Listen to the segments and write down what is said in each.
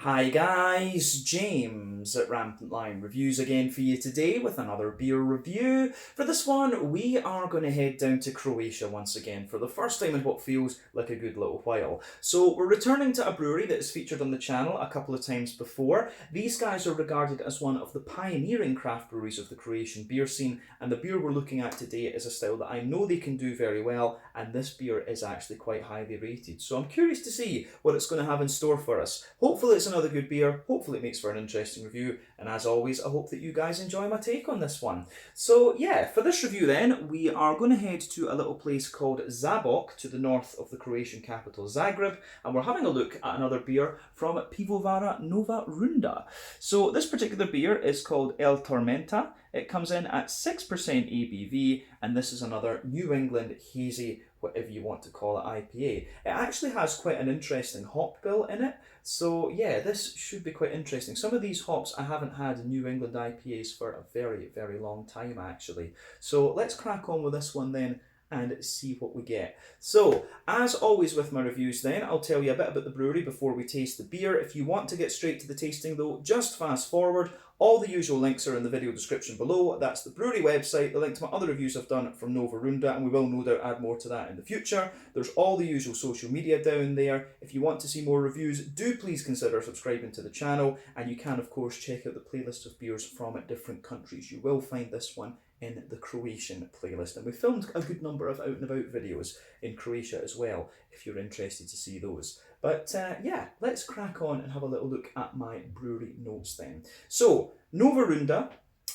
Hi guys, James at RampantLionReviews again for you today with another beer review. For this one, we are going to head down to Croatia once again for the first time in what feels like a good little while. So we're returning to a brewery that has featured on the channel a couple of times before. These guys are regarded as one of the pioneering craft breweries of the Croatian beer scene, and the beer we're looking at today is a style that I know they can do very well, and this beer is actually quite highly rated. So I'm curious to see what it's going to have in store for us. Hopefully it's another good beer, hopefully it makes for an interesting review, and as always I hope that you guys enjoy my take on this one. So yeah, for this review then, we are going to head to a little place called Zabok to the north of the Croatian capital Zagreb, and we're having a look at another beer from Pivovara Nova Runda. So this particular beer is called El Tormenta. It comes in at 6% ABV, and this is another New England hazy, whatever you want to call it, IPA. It actually has quite an interesting hop bill in it, so yeah, this should be quite interesting. Some of these hops I haven't had in New England IPAs for a very, very long time actually. So let's crack on with this one then and see what we get. So, as always with my reviews then, I'll tell you a bit about the brewery before we taste the beer. If you want to get straight to the tasting though, just fast forward. All the usual links are in the video description below. That's the brewery website, the link to my other reviews I've done from Nova Runda, and we will no doubt add more to that in the future. There's all the usual social media down there. If you want to see more reviews, do please consider subscribing to the channel, and you can of course check out the playlist of beers from different countries. You will find this one in the Croatian playlist, and we filmed a good number of out and about videos in Croatia as well if you're interested to see those. But yeah, let's crack on and have a little look at my brewery notes then. So Nova Runda,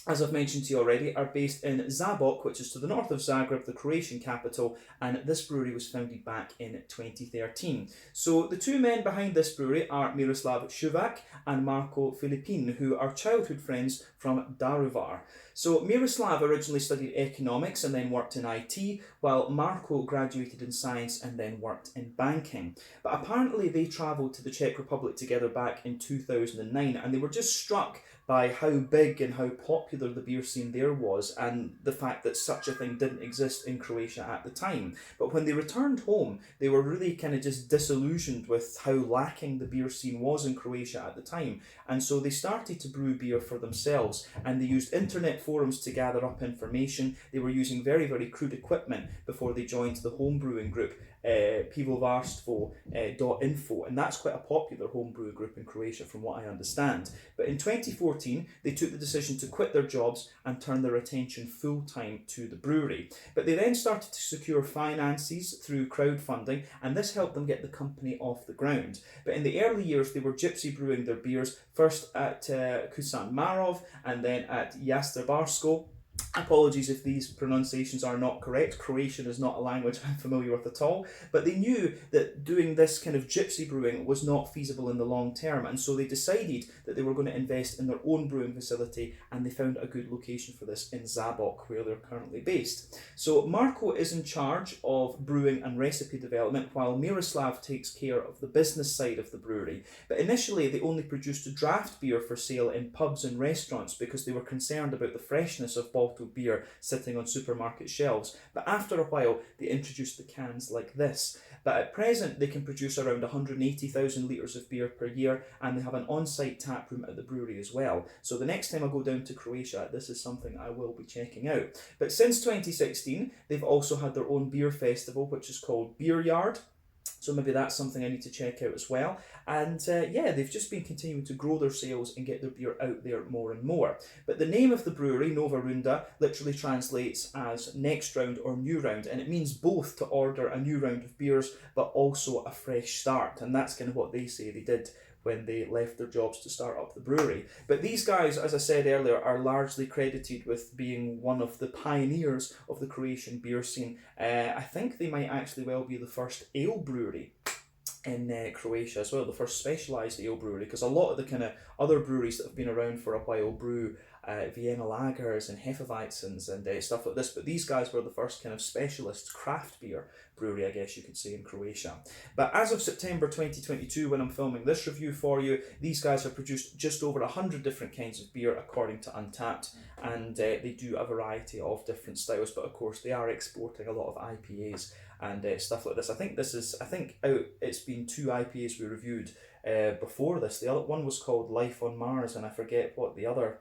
as I've mentioned to you already, are based in Zabok, which is to the north of Zagreb, the Croatian capital, and this brewery was founded back in 2013. So the two men behind this brewery are Miroslav Šuvac and Marko Filipin, who are childhood friends from Daruvar. So Miroslav originally studied economics and then worked in IT, while Marko graduated in science and then worked in banking. But apparently they travelled to the Czech Republic together back in 2009, and they were just struck by how big and how popular the beer scene there was, and the fact that such a thing didn't exist in Croatia at the time. But when they returned home, they were really kind of just disillusioned with how lacking the beer scene was in Croatia at the time, and so they started to brew beer for themselves, and they used internet forums to gather up information. They were using very, very crude equipment before they joined the home brewing group Pivovarstvo.info, and that's quite a popular homebrew group in Croatia from what I understand. But in 2014 they took the decision to quit their jobs and turn their attention full-time to the brewery. But they then started to secure finances through crowdfunding, and this helped them get the company off the ground. But in the early years they were gypsy brewing their beers, first at Kusan Marov and then at Jaska. Apologies if these pronunciations are not correct. Croatian is not a language I'm familiar with at all, but they knew that doing this kind of gypsy brewing was not feasible in the long term, and so they decided that they were going to invest in their own brewing facility, and they found a good location for this in Zabok, where they're currently based. So Marko is in charge of brewing and recipe development, while Miroslav takes care of the business side of the brewery. But initially they only produced draft beer for sale in pubs and restaurants because they were concerned about the freshness of bottled beer sitting on supermarket shelves. But after a while they introduced the cans like this. But at present they can produce around 180,000 litres of beer per year, and they have an on-site tap room at the brewery as well. So the next time I go down to Croatia, this is something I will be checking out. But since 2016 they've also had their own beer festival, which is called Beer Yard. So maybe that's something I need to check out as well. And yeah, they've just been continuing to grow their sales and get their beer out there more and more. But the name of the brewery, Nova Runda, literally translates as next round or new round, and it means both to order a new round of beers but also a fresh start. And that's kind of what they say they did when they left their jobs to start up the brewery. But these guys, as I said earlier, are largely credited with being one of the pioneers of the Croatian beer scene. I think they might actually well be the first ale brewery in Croatia as well, the first specialised ale brewery, because a lot of the kind of other breweries that have been around for a while brew Vienna lagers and Hefeweizens and stuff like this, but these guys were the first kind of specialist craft beer brewery, I guess you could say, in Croatia. But as of September 2022, when I'm filming this review for you, these guys have produced just over 100 different kinds of beer according to Untappd, and they do a variety of different styles, but of course they are exporting a lot of IPAs and stuff like this. I think it's been 2 IPAs we reviewed before this. The other one was called Life on Mars, and I forget what the other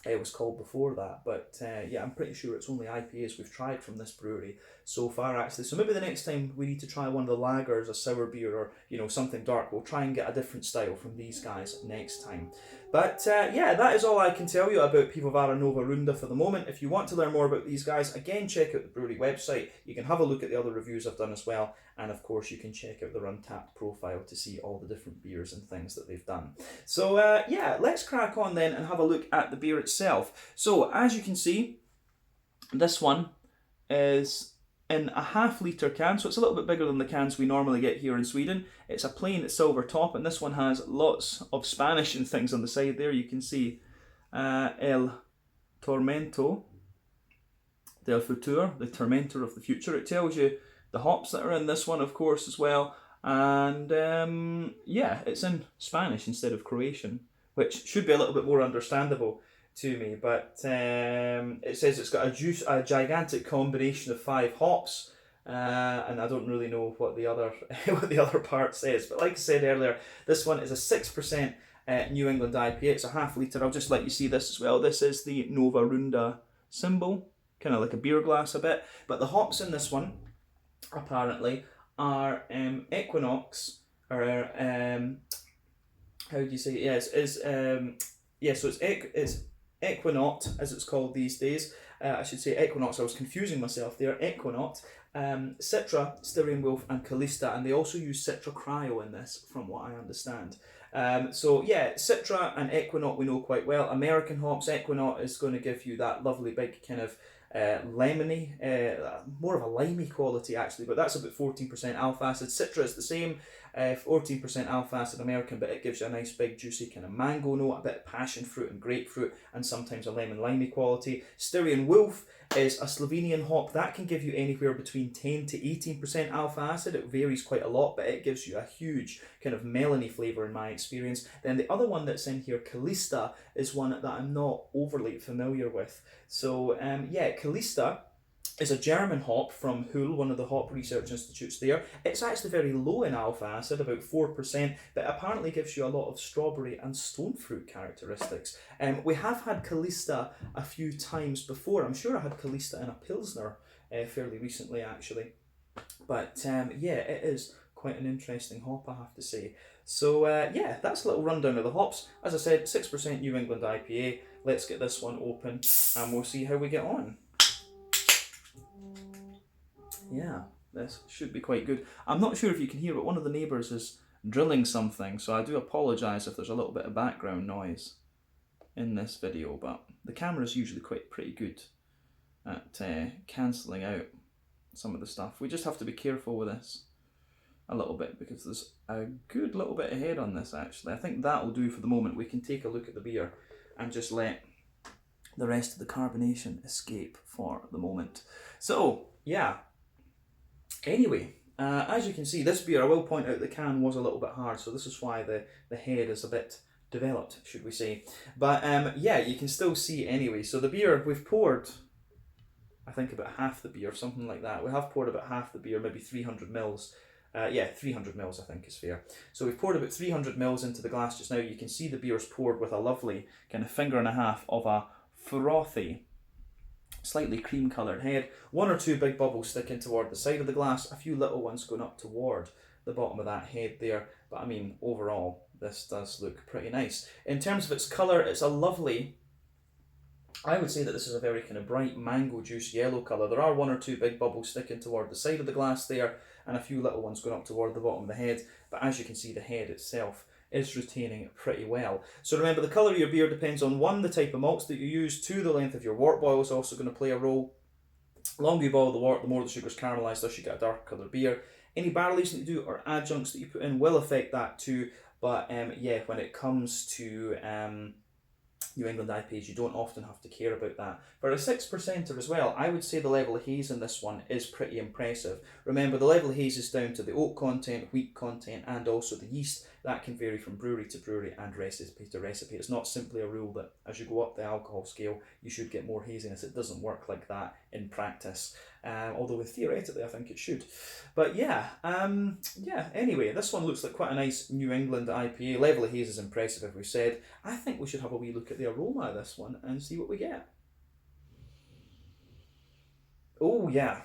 it was called before that, but yeah, I'm pretty sure it's only IPAs we've tried from this brewery so far, actually. So maybe the next time we need to try one of the lagers, a sour beer, or something dark, we'll try and get a different style from these guys next time. But yeah, that is all I can tell you about Pivovara Nova Runda for the moment. If you want to learn more about these guys, again, check out the brewery website. You can have a look at the other reviews I've done as well, and of course you can check out their Untappd profile to see all the different beers and things that they've done. So yeah, let's crack on then and have a look at the beer itself. So as you can see, this one is in a half-litre can, so it's a little bit bigger than the cans we normally get here in Sweden. It's a plain silver top, and this one has lots of Spanish and things on the side there. You can see El Tormento del Futuro, the tormentor of the future. It tells you the hops that are in this one, of course, as well. And yeah, it's in Spanish instead of Croatian, which should be a little bit more understandable to me, but it says it's got a gigantic combination of 5 hops, and I don't really know what the other what the other part says. But like I said earlier, this one is a 6% New England IPA. It's a half-litre. I'll just let you see this as well. This is the Nova Runda symbol, kind of like a beer glass a bit. But the hops in this one, apparently, are Equinox, or how do you say it? Yeah, so it's Equinox, as it's called these days. I should say Equinox, I was confusing myself there. Equinox, Citra, Styrian Wolf, and Callista, and they also use Citra Cryo in this, from what I understand. So yeah, Citra and Equinox we know quite well. American hops, Equinox is going to give you that lovely big kind of lemony, more of a limey quality actually, but that's about 14% alpha acid. Citra is the same, 14% alpha acid American, but it gives you a nice big juicy kind of mango note, a bit of passion fruit and grapefruit, and sometimes a lemon limey quality. Styrian Wolf is a Slovenian hop that can give you anywhere between 10 to 18% alpha acid. It varies quite a lot, but it gives you a huge kind of melony flavour in my experience. Then the other one that's in here, Callista, is one that I'm not overly familiar with. So yeah, Callista is a German hop from Hull, one of the hop research institutes there. It's actually very low in alpha acid, about 4%, but apparently gives you a lot of strawberry and stone fruit characteristics. We have had Callista a few times before. I'm sure I had Callista in a Pilsner fairly recently actually. But yeah, it is quite an interesting hop, I have to say. So yeah, that's a little rundown of the hops. As I said, 6% New England IPA. Let's get this one open and we'll see how we get on. Yeah, this should be quite good. I'm not sure if you can hear, but one of the neighbours is drilling something, so I do apologise if there's a little bit of background noise in this video, but the camera is usually pretty good at cancelling out some of the stuff. We just have to be careful with this a little bit because there's a good little bit ahead on this actually. I think that'll do for the moment. We can take a look at the beer and just let the rest of the carbonation escape for the moment. So, yeah. Anyway, as you can see, this beer, I will point out the can was a little bit hard, so this is why the head is a bit developed, should we say. But yeah, you can still see anyway. So the beer, we've poured, I think about half the beer, something like that. We have poured about half the beer, maybe 300 mils. Yeah, 300 mils I think is fair. So we've poured about 300 mils into the glass just now. You can see the beer's poured with a lovely kind of finger and a half of a frothy, slightly cream coloured head. 1 or 2 big bubbles sticking toward the side of the glass, a few little ones going up toward the bottom of that head there. But I mean, overall, this does look pretty nice. In terms of its colour, it's a lovely, I would say that this is a very kind of bright mango juice yellow colour. There are 1 or 2 big bubbles sticking toward the side of the glass there, and a few little ones going up toward the bottom of the head. But as you can see, the head itself is retaining pretty well. So remember, the colour of your beer depends on 1, the type of malts that you use, 2, the length of your wort boil is also going to play a role. The longer you boil the wort, the more the sugar's caramelised, thus you get a dark coloured beer. Any barrel aging that you do or adjuncts that you put in will affect that too. But yeah, when it comes to New England IPAs, you don't often have to care about that. For a 6%er as well, I would say the level of haze in this one is pretty impressive. Remember, the level of haze is down to the oak content, wheat content, and also the yeast. that can vary from brewery to brewery and recipe to recipe. It's not simply a rule that as you go up the alcohol scale, you should get more haziness. It doesn't work like that in practice, although theoretically I think it should. But yeah, anyway, this one looks like quite a nice New England IPA. Level of haze is impressive, as we said. I think we should have a wee look at the aroma of this one and see what we get. Oh yeah,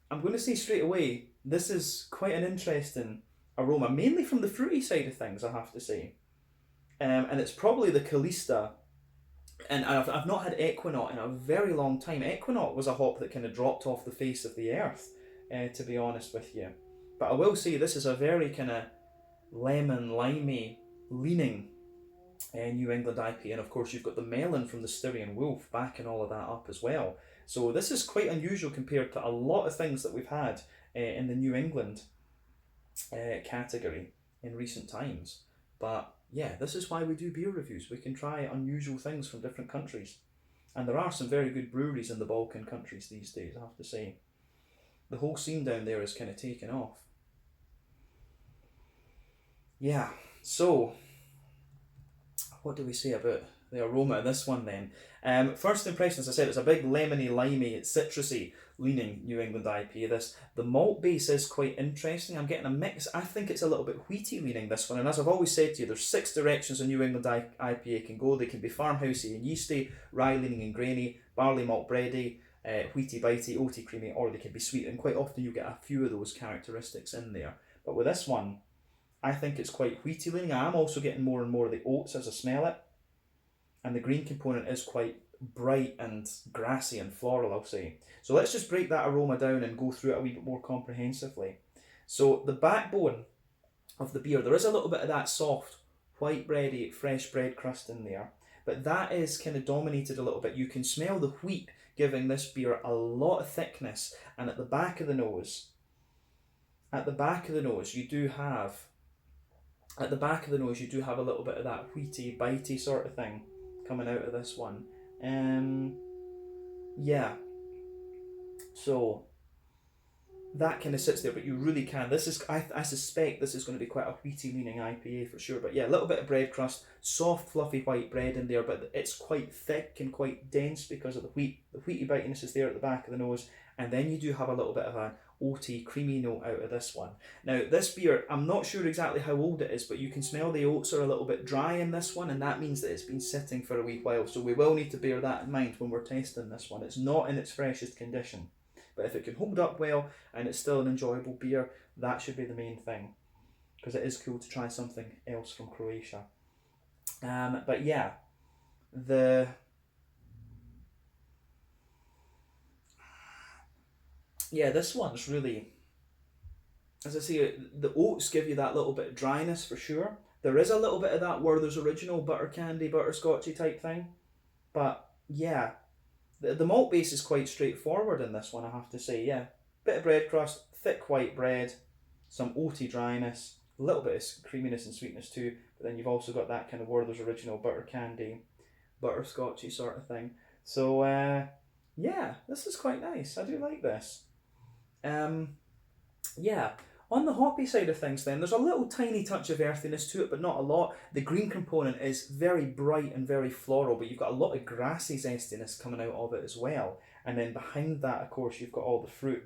I'm going to say straight away, this is quite an interesting aroma, mainly from the fruity side of things, I have to say. And it's probably the Calista, and I've not had Equinaut in a very long time. Equinaut was a hop that kind of dropped off the face of the earth, to be honest with you. But I will say this is a very kind of lemon, limey leaning New England IPA, and of course you've got the melon from the Styrian Wolf backing all of that up as well. So this is quite unusual compared to a lot of things that we've had in the New England category in recent times. But yeah, this is why we do beer reviews. We can try unusual things from different countries. And there are some very good breweries in the Balkan countries these days, I have to say. The whole scene down there is kind of taken off. Yeah, so what do we say about the aroma of this one then? First impression, as I said, it's a big lemony, limey, citrusy leaning New England IPA. The malt base is quite interesting. I'm getting a mix. I think it's a little bit wheaty leaning, this one. And as I've always said to you, there's 6 directions a New England IPA can go. They can be farmhousey and yeasty, rye leaning and grainy, barley malt bready, wheaty bitey, oaty creamy, or they can be sweet. And quite often you get a few of those characteristics in there. But with this one, I think it's quite wheaty leaning. I am also getting more and more of the oats as I smell it. And the green component is quite bright and grassy and floral, I'll say. So let's just break that aroma down and go through it a wee bit more comprehensively. So the backbone of the beer, there is a little bit of that soft, white bready, fresh bread crust in there. But that is kind of dominated a little bit. You can smell the wheat giving this beer a lot of thickness. And at the back of the nose, you do have a little bit of that wheaty, bitey sort of thing coming out of this one. Yeah. So that kind of sits there, but you really can. This is, I suspect this is going to be quite a wheaty leaning IPA for sure. But yeah, a little bit of bread crust, soft, fluffy white bread in there, but it's quite thick and quite dense because of the wheat. The wheaty bitiness is there at the back of the nose, and then you do have a little bit of an oaty, creamy note out of this one. Now, this beer, I'm not sure exactly how old it is, but you can smell the oats are a little bit dry in this one, and that means that it's been sitting for a wee while. So we will need to bear that in mind when we're testing this one. It's not in its freshest condition. But if it can hold up well and it's still an enjoyable beer, that should be the main thing. Because it is cool to try something else from Croatia. But yeah, this one's really, as I say, the oats give you that little bit of dryness for sure. There is a little bit of that Werther's Original butter candy, butterscotchy type thing. But yeah, the malt base is quite straightforward in this one, I have to say. Yeah, bit of bread crust, thick white bread, some oaty dryness, a little bit of creaminess and sweetness too. But then you've also got that kind of Werther's Original butter candy, butterscotchy sort of thing. So yeah, this is quite nice. I do like this. Yeah, on the hoppy side of things then, there's a little tiny touch of earthiness to it, but not a lot. The green component is very bright and very floral, but you've got a lot of grassy zestiness coming out of it as well. And then behind that, of course, you've got all the fruit.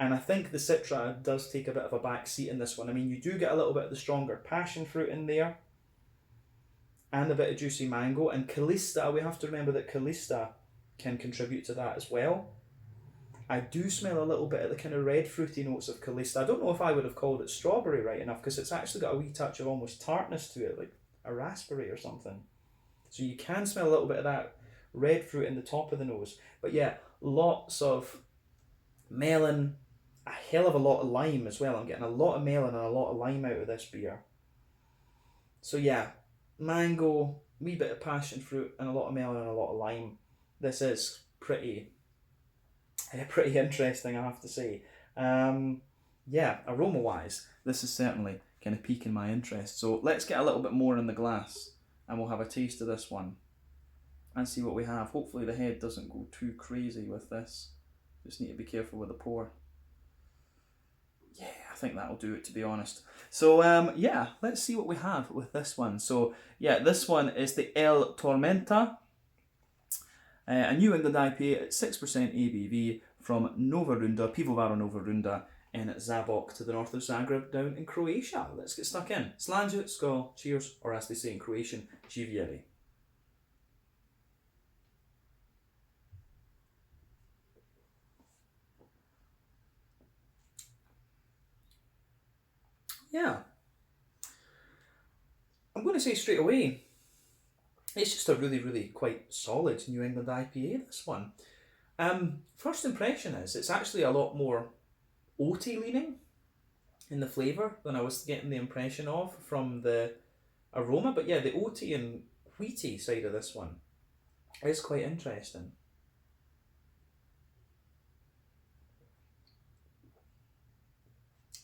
And I think the Citra does take a bit of a back seat in this one. I mean, you do get a little bit of the stronger passion fruit in there, and a bit of juicy mango. And Calista, we have to remember that Calista can contribute to that as well. I do smell a little bit of the kind of red fruity notes of Calista. I don't know if I would have called it strawberry right enough, because it's actually got a wee touch of almost tartness to it, like a raspberry or something. So you can smell a little bit of that red fruit in the top of the nose. But yeah, lots of melon, a hell of a lot of lime as well. I'm getting a lot of melon and a lot of lime out of this beer. So yeah, mango, wee bit of passion fruit, and a lot of melon and a lot of lime. This is pretty interesting, I have to say. Yeah, aroma wise, this is certainly kind of piquing my interest. So let's get a little bit more in the glass and we'll have a taste of this one and see what we have. Hopefully the head doesn't go too crazy with this. Just need to be careful with the pour. Yeah. think that'll do it, to be honest. So yeah, let's see what we have with this one. So yeah, this one is the El Tormenta, a New England IPA at 6% ABV from Nova Runda, Pivovara Nova Runda in Zabok to the north of Zagreb down in Croatia. Let's get stuck in. Slanju, skol, cheers, or as they say in Croatian, živjeli. Yeah. I'm going to say straight away, it's just a really, really quite solid New England IPA, this one. First impression is it's actually a lot more oaty leaning in the flavour than I was getting the impression of from the aroma. But yeah, the oaty and wheaty side of this one is quite interesting.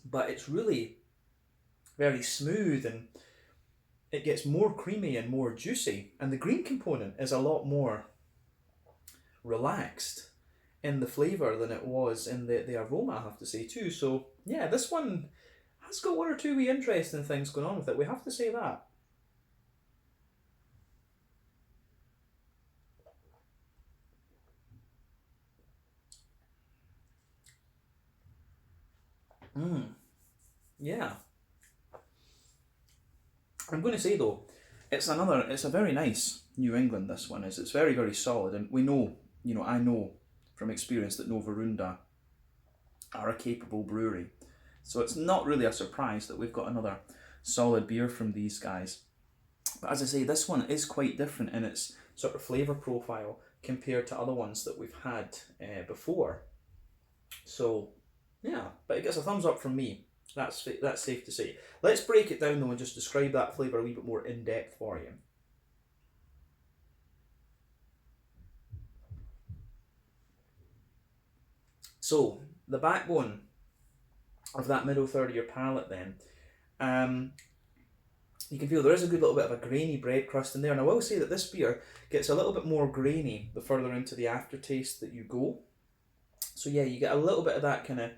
But it's really very smooth, and it gets more creamy and more juicy, and the green component is a lot more relaxed in the flavour than it was in the aroma, I have to say too. So yeah, this one has got one or two wee interesting things going on with it, we have to say that. Yeah. I'm going to say though, it's a very nice New England, this one is. It's very, very solid, and we know, I know from experience that Nova Runda are a capable brewery. So it's not really a surprise that we've got another solid beer from these guys. But as I say, this one is quite different in its sort of flavour profile compared to other ones that we've had before. So yeah, but it gets a thumbs up from me. That's safe to say. Let's break it down though and just describe that flavour a wee bit more in depth for you. So the backbone of that middle third of your palate then, you can feel there is a good little bit of a grainy bread crust in there, and I will say that this beer gets a little bit more grainy the further into the aftertaste that you go. So yeah, you get a little bit of that kind of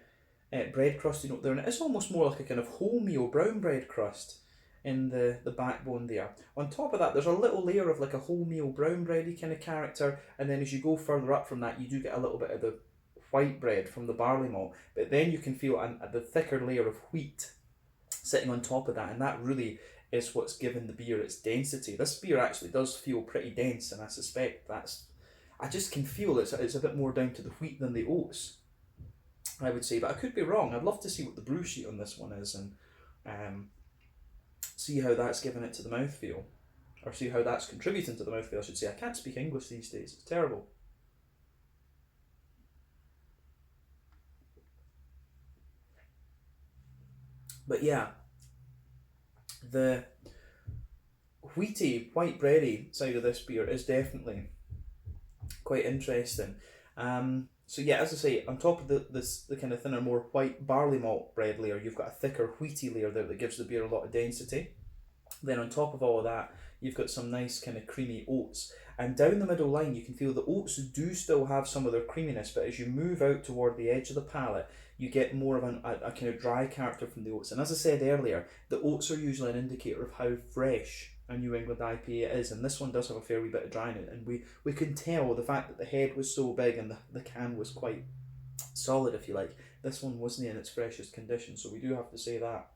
bread crusty note there, and it's almost more like a kind of wholemeal brown bread crust in the backbone there. On top of that, there's a little layer of like a wholemeal brown bready kind of character, and then as you go further up from that, you do get a little bit of the white bread from the barley malt, but then you can feel the thicker layer of wheat sitting on top of that, and that really is what's given the beer its density. This beer actually does feel pretty dense, and I suspect I just can feel it's a bit more down to the wheat than the oats, I would say, but I could be wrong. I'd love to see what the brew sheet on this one is, and see how that's given it to the mouthfeel, or see how that's contributing to the mouthfeel, I should say. I can't speak English these days, it's terrible. But yeah, the wheaty, white bready side of this beer is definitely quite interesting. So yeah, as I say, on top of the kind of thinner, more white barley malt bread layer, you've got a thicker wheaty layer there that gives the beer a lot of density. Then on top of all of that, you've got some nice kind of creamy oats. And down the middle line, you can feel the oats do still have some of their creaminess, but as you move out toward the edge of the palate, you get more of a kind of dry character from the oats. And as I said earlier, the oats are usually an indicator of how fresh a New England IPA is, and this one does have a fair wee bit of dry in it, and we can tell the fact that the head was so big and the can was quite solid, if you like. This one wasn't in its freshest condition, so we do have to say that.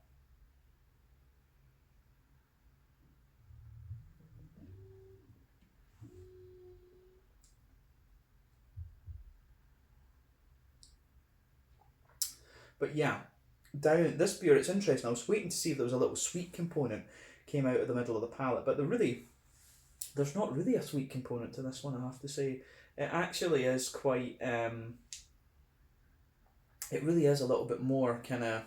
But yeah, down this beer, it's interesting. I was waiting to see if there was a little sweet component came out of the middle of the palate, but there's not really a sweet component to this one, I have to say. It actually is quite, it really is a little bit more kind of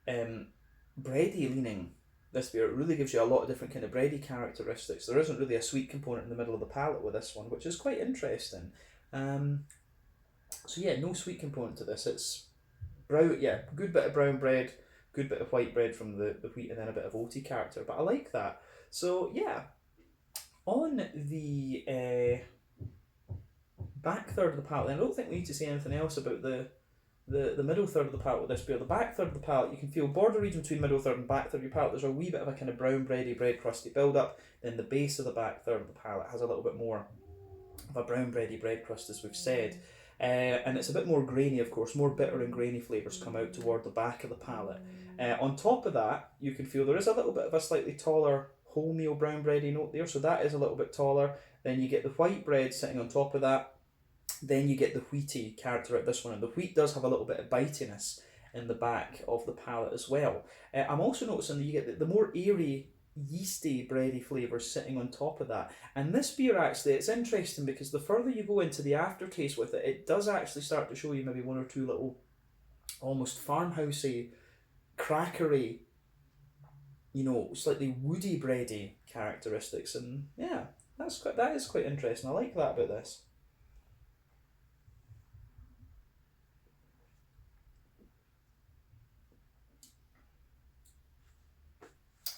bready leaning, this beer. It really gives you a lot of different kind of bready characteristics. There isn't really a sweet component in the middle of the palate with this one, which is quite interesting. So yeah, no sweet component to this. It's brown, yeah, good bit of brown bread, good bit of white bread from the wheat, and then a bit of oaty character, but I like that. So yeah, on the back third of the palate, then I don't think we need to say anything else about the the middle third of the palate with this beer. The back third of the palate, you can feel border region between middle third and back third of your palate. There's a wee bit of a kind of brown bready, bread crusty build up. Then the base of the back third of the palate has a little bit more of a brown bready bread crust, as we've said. And it's a bit more grainy, of course. More bitter and grainy flavours come out toward the back of the palate. On top of that, you can feel there is a little bit of a slightly taller wholemeal brown bready note there, so that is a little bit taller. Then you get the white bread sitting on top of that. Then you get the wheaty character out this one, and the wheat does have a little bit of bitiness in the back of the palate as well. I'm also noticing that you get the more airy, yeasty, bready flavours sitting on top of that. And this beer actually, it's interesting because the further you go into the aftertaste with it, it does actually start to show you maybe one or two little almost farmhousey, crackery, slightly woody bready characteristics. And yeah, that is quite interesting. I like that about this.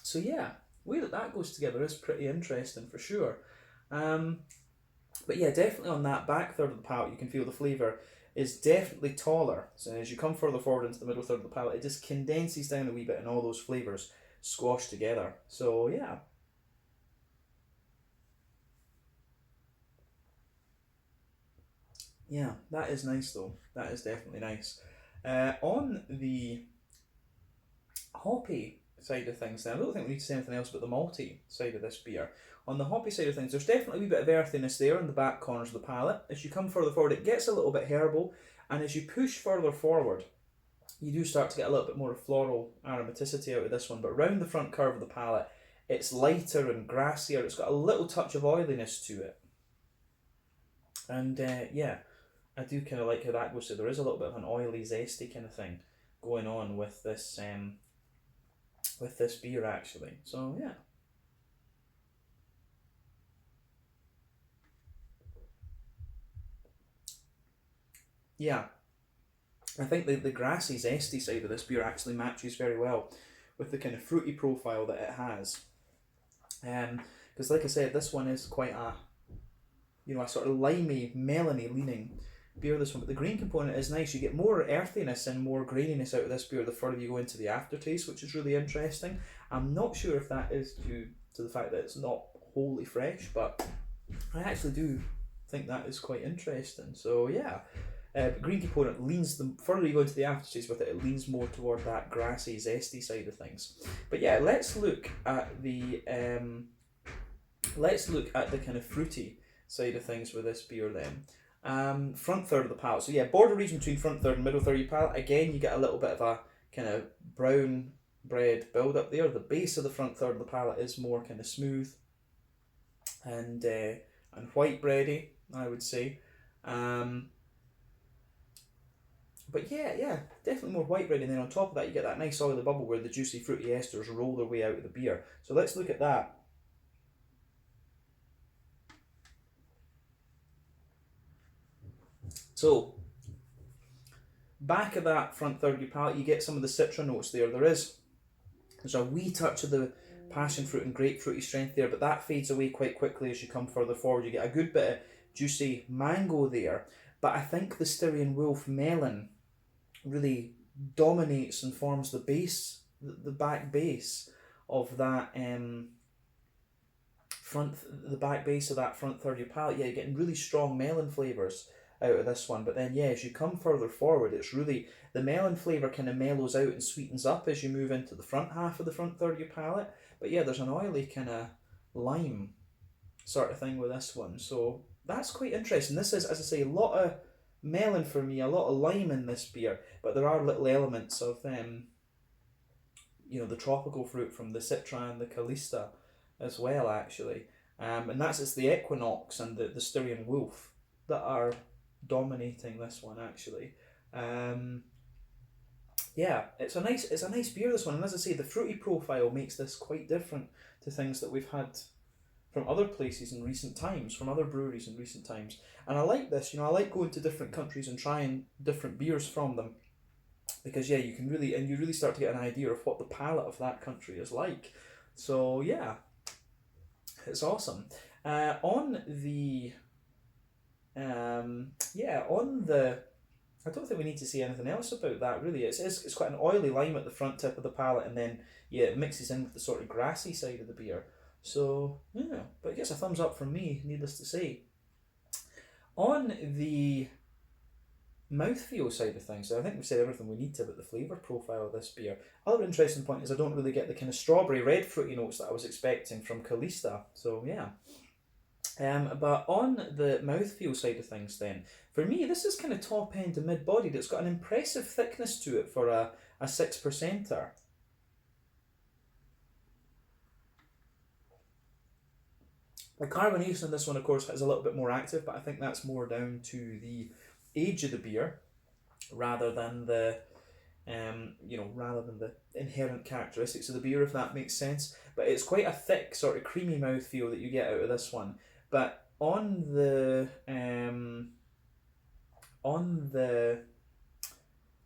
So yeah, the way that goes together is pretty interesting for sure. But yeah, definitely on that back third of the palate, you can feel the flavour is definitely taller. So as you come further forward into the middle third of the palate, it just condenses down a wee bit and all those flavours squash together. So yeah. Yeah, that is nice though. That is definitely nice. On the hoppy side of things then, I don't think we need to say anything else about the malty side of this beer. On the hoppy side of things, there's definitely a wee bit of earthiness there in the back corners of the palate. As you come further forward, it gets a little bit herbal, and as you push further forward, you do start to get a little bit more of floral aromaticity out of this one, but round the front curve of the palate, it's lighter and grassier. It's got a little touch of oiliness to it. And yeah, I do kind of like how that goes. So there is a little bit of an oily, zesty kind of thing going on with this beer actually. So yeah. Yeah, I think the grassy, zesty side of this beer actually matches very well with the kind of fruity profile that it has. Because like I said, this one is quite a sort of limey, melony leaning beer, this one, but the green component is nice. You get more earthiness and more graininess out of this beer the further you go into the aftertaste, which is really interesting. I'm not sure if that is due to the fact that it's not wholly fresh, but I actually do think that is quite interesting. So yeah, green component leans, the further you go into the aftertaste with it, it leans more toward that grassy, zesty side of things. But yeah, let's look at the kind of fruity side of things with this beer then. Front third of the palate. So yeah, border region between front third and middle third of your palate. Again, you get a little bit of a kind of brown bread build up there. The base of the front third of the palate is more kind of smooth and white bready, I would say. But yeah, definitely more white bread, and then on top of that you get that nice oily bubble where the juicy fruity esters roll their way out of the beer. So let's look at that. So, back of that front third of your palate, you get some of the citra notes there. There's a wee touch of the passion fruit and grapefruity strength there, but that fades away quite quickly as you come further forward. You get a good bit of juicy mango there, but I think the Styrian Wolf melon really dominates and forms the base, the back base of that the back base of that front third of your palate. Yeah, you're getting really strong melon flavours out of this one, but then yeah, as you come further forward, it's really the melon flavour kind of mellows out and sweetens up as you move into the front half of the front third of your palate. But yeah, there's an oily kind of lime sort of thing with this one, so that's quite interesting. This is, as I say, a lot of melon for me, a lot of lime in this beer, but there are little elements of the tropical fruit from the Citra and the Calista as well, actually. And it's the Equinox and the Styrian Wolf that are dominating this one, actually. Yeah, it's a nice beer, this one, and as I say, the fruity profile makes this quite different to things that we've had from other places in recent times, from other breweries in recent times. And I like this, I like going to different countries and trying different beers from them, because yeah, you really start to get an idea of what the palate of that country is like. So yeah, it's awesome. On the I don't think we need to say anything else about that, really. It's quite an oily lime at the front tip of the palate, and then, yeah, it mixes in with the sort of grassy side of the beer. So, yeah, but it gets a thumbs up from me, needless to say. On the mouthfeel side of things, so I think we've said everything we need to about the flavour profile of this beer. Other interesting point is I don't really get the kind of strawberry red fruity notes that I was expecting from Kalista. So, yeah. But on the mouthfeel side of things then, for me, this is kind of top end to mid-bodied. It's got an impressive thickness to it for a 6%er. The carbonation in this one, of course, is a little bit more active, but I think that's more down to the age of the beer rather than the rather than the inherent characteristics of the beer, if that makes sense. But it's quite a thick, sort of creamy mouthfeel that you get out of this one. But on the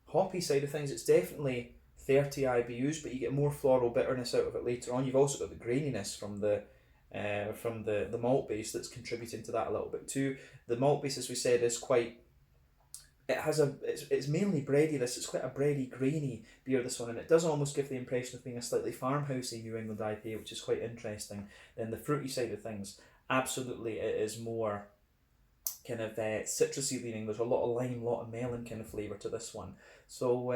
hoppy side of things, it's definitely 30 IBUs, but you get more floral bitterness out of it later on. You've also got the graininess from the malt base that's contributing to that a little bit too. The malt base, as we said, is quite. It's mainly bready. It's quite a bready, grainy beer, this one, and it does almost give the impression of being a slightly farmhousey New England IPA, which is quite interesting. Then the fruity side of things, absolutely, it is more kind of citrusy leaning. There's a lot of lime, a lot of melon kind of flavour to this one. So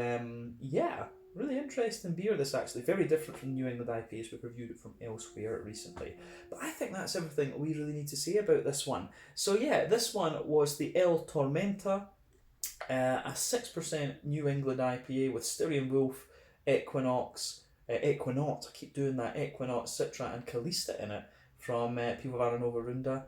yeah, really interesting beer, this actually. Very different from New England IPAs. We've reviewed it from elsewhere recently. But I think that's everything we really need to say about this one. So yeah, this one was the El Tormenta, a 6% New England IPA with Styrian Wolf, Equinox, Equinox, I keep doing that, Equinox, Citra and Kalista in it from Pivovara Runda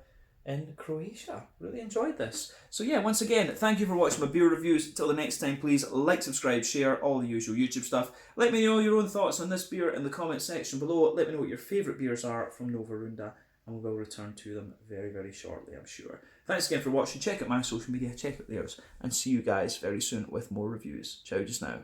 in Croatia. Really enjoyed this. So yeah, once again, thank you for watching my beer reviews. Until the next time, please like, subscribe, share, all the usual YouTube stuff. Let me know your own thoughts on this beer in the comment section below. Let me know what your favourite beers are from Nova Runda, and we will return to them very, very shortly, I'm sure. Thanks again for watching. Check out my social media, check out theirs, and see you guys very soon with more reviews. Ciao just now.